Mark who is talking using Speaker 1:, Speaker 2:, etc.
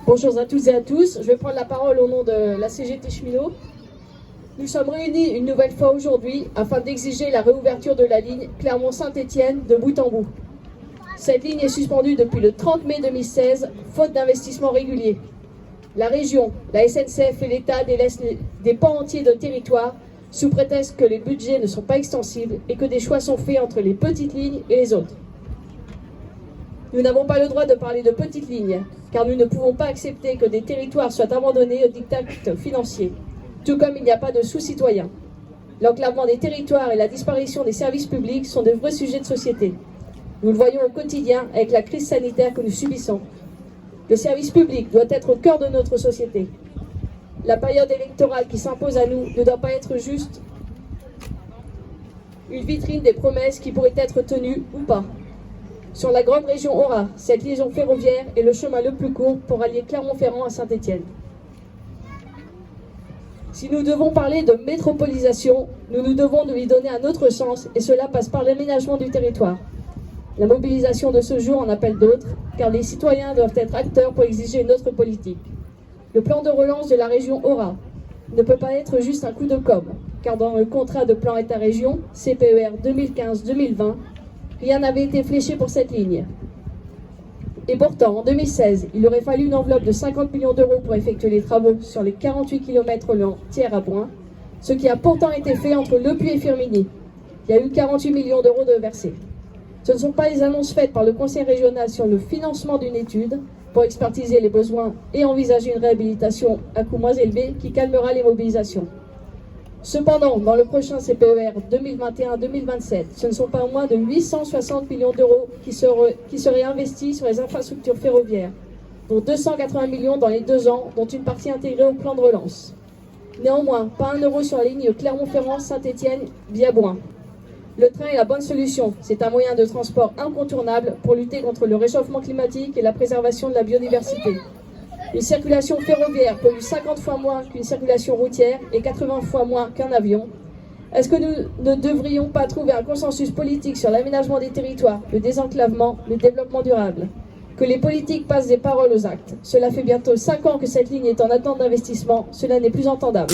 Speaker 1: Bonjour à toutes et à tous, je vais prendre la parole au nom de la CGT Cheminot. Nous sommes réunis une nouvelle fois aujourd'hui afin d'exiger la réouverture de la ligne Clermont-Saint-Étienne de bout en bout. Cette ligne est suspendue depuis le 30 mai 2016, faute d'investissement régulier. La région, la SNCF et l'État délaissent des pans entiers de territoire sous prétexte que les budgets ne sont pas extensibles et que des choix sont faits entre les petites lignes et les autres. Nous n'avons pas le droit de parler de petites lignes, car nous ne pouvons pas accepter que des territoires soient abandonnés au diktat financier, tout comme il n'y a pas de sous-citoyens. L'enclavement des territoires et la disparition des services publics sont de vrais sujets de société. Nous le voyons au quotidien avec la crise sanitaire que nous subissons. Le service public doit être au cœur de notre société. La période électorale qui s'impose à nous ne doit pas être juste une vitrine des promesses qui pourraient être tenues ou pas. Sur la grande région Aura, cette liaison ferroviaire est le chemin le plus court pour allier Clermont-Ferrand à Saint-Étienne. Si nous devons parler de métropolisation, nous devons lui donner un autre sens et cela passe par l'aménagement du territoire. La mobilisation de ce jour en appelle d'autres, car les citoyens doivent être acteurs pour exiger une autre politique. Le plan de relance de la région Aura ne peut pas être juste un coup de com', car dans le contrat de plan État-région, CPER 2015-2020, rien n'avait été fléché pour cette ligne. Et pourtant, en 2016, il aurait fallu une enveloppe de 50 millions d'euros pour effectuer les travaux sur les 48 km long Thiers à Boin, ce qui a pourtant été fait entre Le Puy et Firminy. Il y a eu 48 millions d'euros de versés. Ce ne sont pas les annonces faites par le Conseil régional sur le financement d'une étude pour expertiser les besoins et envisager une réhabilitation à coût moins élevé qui calmera les mobilisations. Cependant, dans le prochain CPER 2021-2027, ce ne sont pas moins de 860 millions d'euros qui seraient investis sur les infrastructures ferroviaires, dont 280 millions dans les 2 ans, dont une partie intégrée au plan de relance. Néanmoins, pas un euro sur la ligne Clermont-Ferrand-Saint-Étienne via Boin. Le train est la bonne solution, c'est un moyen de transport incontournable pour lutter contre le réchauffement climatique et la préservation de la biodiversité. Une circulation ferroviaire pollue 50 fois moins qu'une circulation routière et 80 fois moins qu'un avion. Est-ce que nous ne devrions pas trouver un consensus politique sur l'aménagement des territoires, le désenclavement, le développement durable? Que les politiques passent des paroles aux actes. Cela fait bientôt 5 ans que cette ligne est en attente d'investissement. Cela n'est plus entendable.